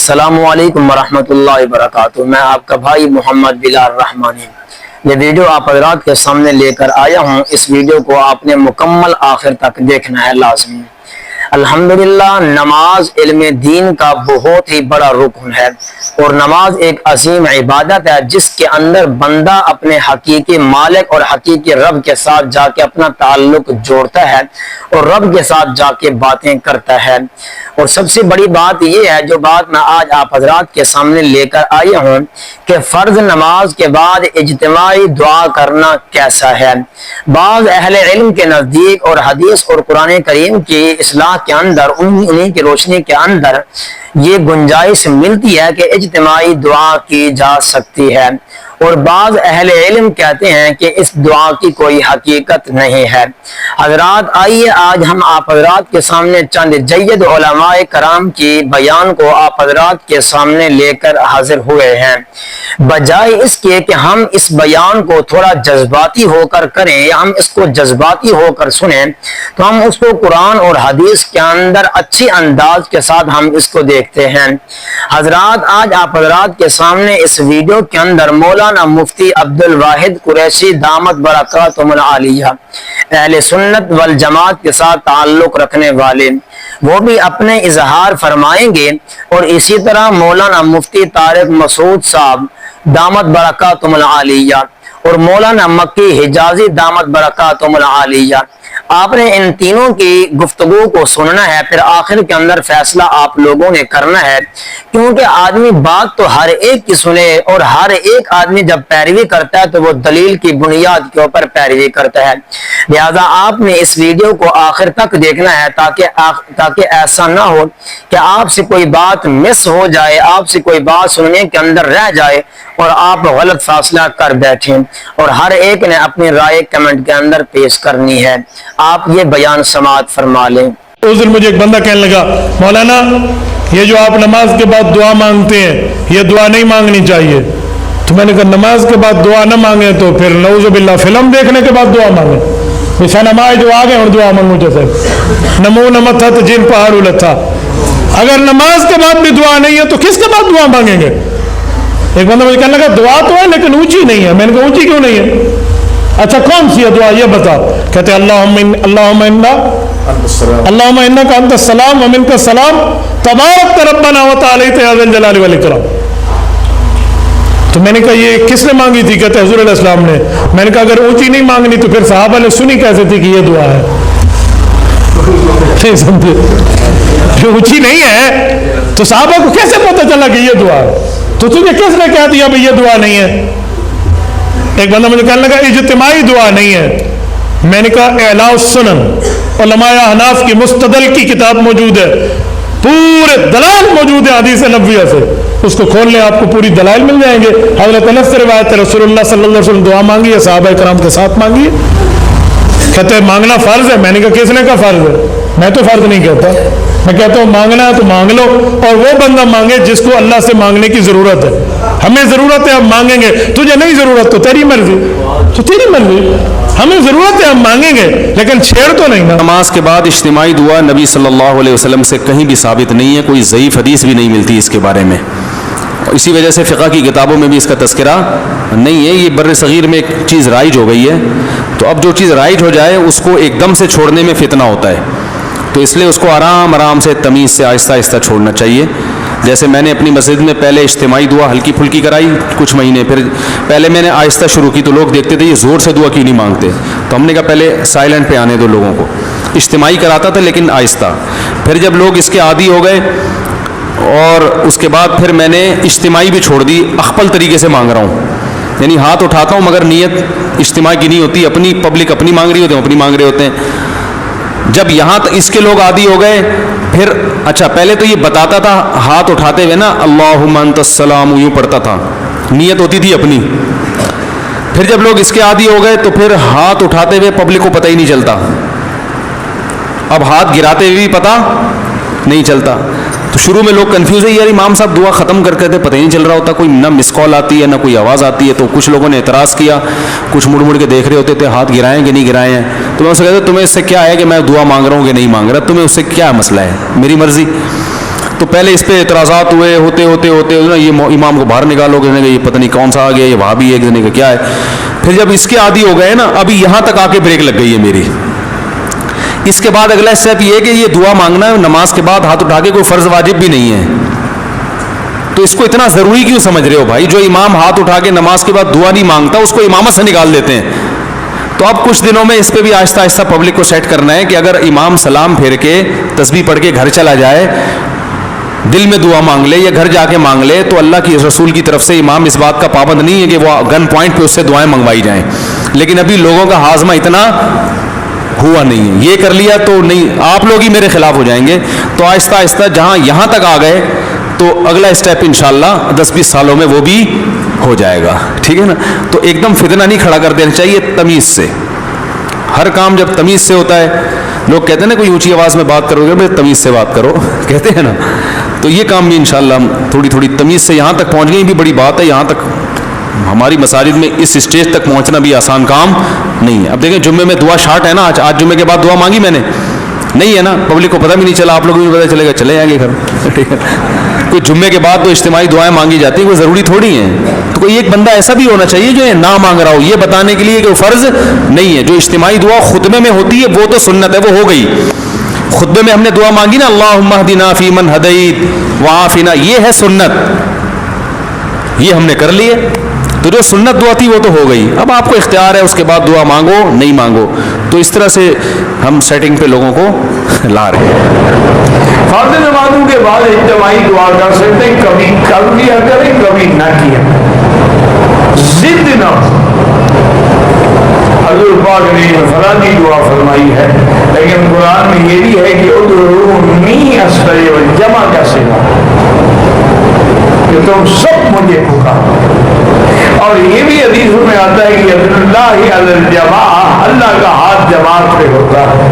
السلام علیکم ورحمۃ اللہ وبرکاتہ۔ میں آپ کا بھائی محمد بلال رحمانی یہ ویڈیو آپ حضرات کے سامنے لے کر آیا ہوں۔ اس ویڈیو کو آپ نے مکمل آخر تک دیکھنا ہے لازمی۔ الحمدللہ نماز علم دین کا بہت ہی بڑا رکن ہے اور نماز ایک عظیم عبادت ہے جس کے اندر بندہ اپنے حقیقی مالک اور حقیقی رب کے ساتھ جا کے اپنا تعلق جوڑتا ہے اور رب کے ساتھ جا کے باتیں کرتا ہے۔ اور سب سے بڑی بات یہ ہے جو بات میں آج آپ حضرات کے سامنے لے کر آیا ہوں کہ فرض نماز کے بعد اجتماعی دعا کرنا کیسا ہے۔ بعض اہل علم کے نزدیک اور حدیث اور قرآن کریم کی اصلاح کے اندر انہی کی روشنی کے اندر یہ گنجائش ملتی ہے کہ اجتماعی دعا کی جا سکتی ہے، اور بعض اہل علم کہتے ہیں کہ اس دعا کی کوئی حقیقت نہیں ہے۔ حضرات آئیے آج ہم آپ حضرات کے سامنے چند جید علماء کرام کی بیان کو آپ حضرات کے سامنے لے کر حاضر ہوئے ہیں۔ بجائے اس کے کہ ہم اس بیان کو تھوڑا جذباتی ہو کر کریں یا ہم اس کو جذباتی ہو کر سنیں، تو ہم اس کو قرآن اور حدیث کے اندر اچھی انداز کے ساتھ ہم اس کو دیکھتے ہیں۔ حضرات آج آپ حضرات کے سامنے اس ویڈیو کے اندر مولانا مفتی عبد الواحد قریشی دامت برکاتہم العالیہ اہل سنت والجماعت کے ساتھ تعلق رکھنے والے وہ بھی اپنے اظہار فرمائیں گے، اور اسی طرح مولانا مفتی طارق مسعود صاحب دامت برکاتہم العالیہ اور مولانا مکی حجازی دامت برکاتہم العالیہ۔ آپ نے ان تینوں کی گفتگو کو سننا ہے، پھر آخر کے اندر فیصلہ آپ لوگوں نے کرنا ہے، کیونکہ آدمی بات تو ہر ایک کی سنے اور ہر ایک آدمی جب پیروی کرتا ہے تو وہ دلیل کی بنیاد کے اوپر پیروی کرتا ہے۔ لہذا آپ نے اس ویڈیو کو آخر تک دیکھنا ہے تاکہ ایسا نہ ہو کہ آپ سے کوئی بات مس ہو جائے، آپ سے کوئی بات سننے کے اندر رہ جائے اور آپ غلط فاصلہ کر بیٹھیں، اور ہر ایک نے اپنی رائے کمنٹ کے اندر پیش کرنی ہے۔ آپ یہ بیان سماعت فرما لیں۔ اس دن مجھے ایک بندہ کہنے لگا، مولانا یہ جو آپ نماز کے بعد دعا مانگتے ہیں یہ دعا نہیں مانگنی چاہیے۔ تو میں نے کہا نماز کے بعد دعا نہ مانگیں تو پھر نعوذ باللہ فلم دیکھنے کے بعد دعا مانگیں۔ سنمائے جو آگے اور دعا مانگو جیسے نمو نمت تھا تو جن پہاڑ لتھا۔ اگر نماز کے بعد بھی دعا نہیں ہے تو کس کے بعد دعا مانگیں گے؟ ایک بندہ مجھے کہنے لگا دعا تو ہے لیکن اونچی نہیں ہے۔ میں نے کہا اونچی کیوں نہیں ہے؟ اچھا کون سی ہے دعا یہ بتا؟ کہتے اللہم انک انت السلام ومنک السلام تبارک ربنا وتعالیت یا ذا الجلال والاکرام۔ تو میں نے کہا یہ کس نے مانگی تھی؟ کہتے حضور علیہ السلام نے۔ میں نے کہا اگر اونچی نہیں مانگنی تو پھر صحابہ نے سنی کیسے تھی کہ یہ دعا ہے؟ نہیں سمجھے؟ اونچی نہیں ہے تو صحابہ کو کیسے پتہ چلا کہ یہ دعا ہے؟ تو تجھے کس نے کہہ دیا بھئی یہ دعا نہیں ہے؟ ایک بندہ مجھے کہنے لگا اجتماعی دعا نہیں ہے۔ میں نے کہا اعلاء السنن علماء احناف کی مستدل کی کتاب موجود ہے، پورے دلائل موجود ہیں حدیث نبویہ سے، اس کو کھول لیں آپ کو پوری دلائل مل جائیں گے۔ حضرت انس سے روایت ہے رسول اللہ صلی اللہ علیہ وسلم دعا مانگی ہے، صحابہ کرام کے ساتھ مانگی ہے۔ کہتے ہیں مانگنا فرض ہے۔ میں نے کہا کس نے کہا فرض ہے؟ میں تو فرض نہیں کہتا، میں کہتا ہوں مانگنا ہے تو مانگ لو، اور وہ بندہ مانگے جس کو اللہ سے مانگنے کی ضرورت ہے۔ ہمیں ضرورت ہے ہم مانگیں گے، تجھے نہیں ضرورت تو تیری مرضی، تو تیری مرضی۔ ہمیں ضرورت ہے ہم مانگیں گے لیکن چھیڑ تو نہیں نا۔ نماز کے بعد اجتماعی دعا نبی صلی اللہ علیہ وسلم سے کہیں بھی ثابت نہیں ہے، کوئی ضعیف حدیث بھی نہیں ملتی اس کے بارے میں، اسی وجہ سے فقہ کی کتابوں میں بھی اس کا تذکرہ نہیں ہے۔ یہ بر صغیر میں ایک چیز رائج ہو گئی ہے، تو اب جو چیز رائج ہو جائے اس کو ایک دم سے چھوڑنے میں فتنہ ہوتا ہے، تو اس لیے اس کو آرام آرام سے تمیز سے آہستہ آہستہ چھوڑنا چاہیے۔ جیسے میں نے اپنی مسجد میں پہلے اجتماعی دعا ہلکی پھلکی کرائی کچھ مہینے، پھر پہلے میں نے آہستہ شروع کی تو لوگ دیکھتے تھے یہ زور سے دعا کیوں نہیں مانگتے، تو ہم نے کہا پہلے سائلنٹ پہ آنے دو لوگوں کو۔ اجتماعی کراتا تھا لیکن آہستہ، پھر جب لوگ اس کے عادی ہو گئے اور اس کے بعد پھر میں نے اجتماعی بھی چھوڑ دی، اخپل طریقے سے مانگ رہا ہوں، یعنی ہاتھ اٹھاتا ہوں مگر نیت اجتماع کی نہیں ہوتی، اپنی پبلک اپنی مانگ رہی ہوتے ہیں، اپنی مانگ رہے ہوتے ہیں۔ جب یہاں تک اس کے لوگ عادی ہو گئے پھر اچھا پہلے تو یہ بتاتا تھا ہاتھ اٹھاتے ہوئے نا اللہم انت السلام یوں پڑھتا تھا، نیت ہوتی تھی اپنی۔ پھر جب لوگ اس کے عادی ہو گئے تو پھر ہاتھ اٹھاتے ہوئے پبلک کو پتہ ہی نہیں چلتا، اب ہاتھ گراتے ہوئے بھی پتہ نہیں چلتا۔ تو شروع میں لوگ کنفیوز ہے، یار امام صاحب دعا ختم کر کے پتہ ہی نہیں چل رہا ہوتا، کوئی نہ مس کال آتی ہے نہ کوئی آواز آتی ہے۔ تو کچھ لوگوں نے اعتراض کیا، کچھ مڑ مڑ کے دیکھ رہے ہوتے تھے ہاتھ گرائیں کہ نہیں گرائے ہیں، تو میں اسے کہتا تمہیں اس سے کیا ہے کہ میں دعا مانگ رہا ہوں کہ نہیں مانگ رہا، تمہیں اس سے کیا مسئلہ ہے، میری مرضی۔ تو پہلے اس پہ اعتراضات ہوئے، ہوتے ہوتے ہوتے نا یہ امام کو باہر نکالو، کہنے کہ یہ پتہ نہیں کون سا آ گیا، یہ وہاں بھی ایک جنے کا کیا ہے. پھر جب اس کے عادی ہو گئے نا، ابھی یہاں تک آ کے بریک لگ گئی ہے میری. اس کے بعد اگلا اسٹیپ یہ ہے کہ یہ دعا مانگنا نماز کے بعد ہاتھ اٹھا کے کوئی فرض واجب بھی نہیں ہے. تو اس کو اتنا ضروری کیوں سمجھ رہے ہو بھائی؟ جو امام ہاتھ اٹھا کے نماز کے بعد دعا نہیں مانگتا اس کو امامت سے نکال دیتے ہیں. تو اب کچھ دنوں میں اس پہ بھی آہستہ آہستہ پبلک کو سیٹ کرنا ہے کہ اگر امام سلام پھیر کے تسبیح پڑھ کے گھر چلا جائے، دل میں دعا مانگ لے یا گھر جا کے مانگ لے، تو اللہ کی رسول کی طرف سے امام اس بات کا پابند نہیں ہے کہ وہ گن پوائنٹ پہ اس سے دعائیں منگوائی جائیں. لیکن ابھی لوگوں کا ہاضمہ اتنا ہوا نہیں ہے، یہ کر لیا تو نہیں، آپ لوگ ہی میرے خلاف ہو جائیں گے. تو آہستہ آہستہ جہاں یہاں تک آ گئے تو اگلا اسٹیپ انشاءاللہ 10-20 سالوں میں وہ بھی ہو جائے گا. ٹھیک ہے نا؟ تو ایک دم فتنہ نہیں کھڑا کر دینا چاہیے، تمیز سے. ہر کام جب تمیز سے ہوتا ہے، لوگ کہتے ہیں نا کوئی اونچی آواز میں بات کرو گے بھائی تمیز سے بات کرو کہتے ہیں نا، تو یہ کام بھی انشاءاللہ ہم تھوڑی تھوڑی تمیز سے یہاں تک پہنچ گئے بھی بڑی بات ہے. یہاں تک ہماری مساجد میں اس اسٹیج تک پہنچنا بھی آسان کام نہیں ہے. اب دیکھیں جمعے میں دعا شارٹ ہے نا، آج جمعے کے بعد دعا مانگی میں نے نہیں ہے نا، پبلک کو پتہ بھی نہیں چلا، آپ لوگوں کو بھی پتہ چلے گا، چلے جائیں گے گھر. ٹھیک ہے، کوئی جمعے کے بعد تو اجتماعی دعائیں مانگی جاتی ہیں، کوئی ضروری تھوڑی ہیں. تو کوئی ایک بندہ ایسا بھی ہونا چاہیے جو نہ مانگ رہا ہو، یہ بتانے کے لیے کہ وہ فرض نہیں ہے. جو اجتماعی دعا خطبے میں ہوتی ہے وہ تو سنت ہے، وہ ہو گئی. خطبے میں ہم نے دعا مانگی نا، اللہم اہدنا فیمن ہدیت وعافنا، یہ ہے سنت، یہ ہم نے کر لی ہے. تو جو سنت دعا تھی وہ تو ہو گئی. اب آپ کو اختیار ہے اس کے بعد دعا مانگو نہیں مانگو. تو اس طرح سے ہم سیٹنگ پہ لوگوں کو لا رہے ہیں. فرض نمازوں کے بعد اجتماعی دعا کر سکتے ہیں، کبھی کل کیا کریں کبھی نہ کیا، ضد نہ. حضور پاک نے فلانی دعا فرمائی ہے، لیکن قرآن میں یہ بھی ہے کہ ادعونی استجب، جمع کا صیغہ کہ تم سب مجھے پکارو. اور یہ بھی حدیثوں میں آتا ہے کہ اللہ علی الجماع، اللہ کا ہاتھ جماعت پہ ہوتا ہے.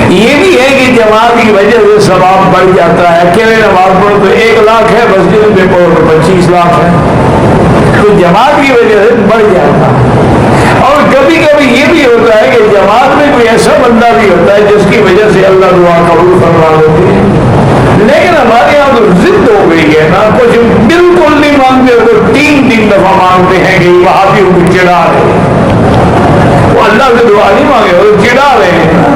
یہ بھی ہے کہ جماعت کی وجہ سے ثواب بڑھ جاتا ہے. اکیلے نماز پڑھو تو 1 لاکھ ہے، مسجد میں پڑھو تو 25 لاکھ ہے. تو جماعت کی وجہ سے بڑھ جاتا ہے. اور کبھی کبھی یہ بھی ہوتا ہے کہ جماعت میں کوئی ایسا بندہ بھی ہوتا ہے جس کی وجہ سے اللہ دعا قبول فرما دیتے ہیں. لیکن ہمارے یہاں تو ضد ہو گئی ہے نا، کچھ بالکل نہیں مانگتے، تو 3 دفعہ مانگتے ہیں کہ وہاں بھی ان کو چڑھا رہے. وہ اللہ سے دعا نہیں مانگے، وہ چڑھا رہے ہیں.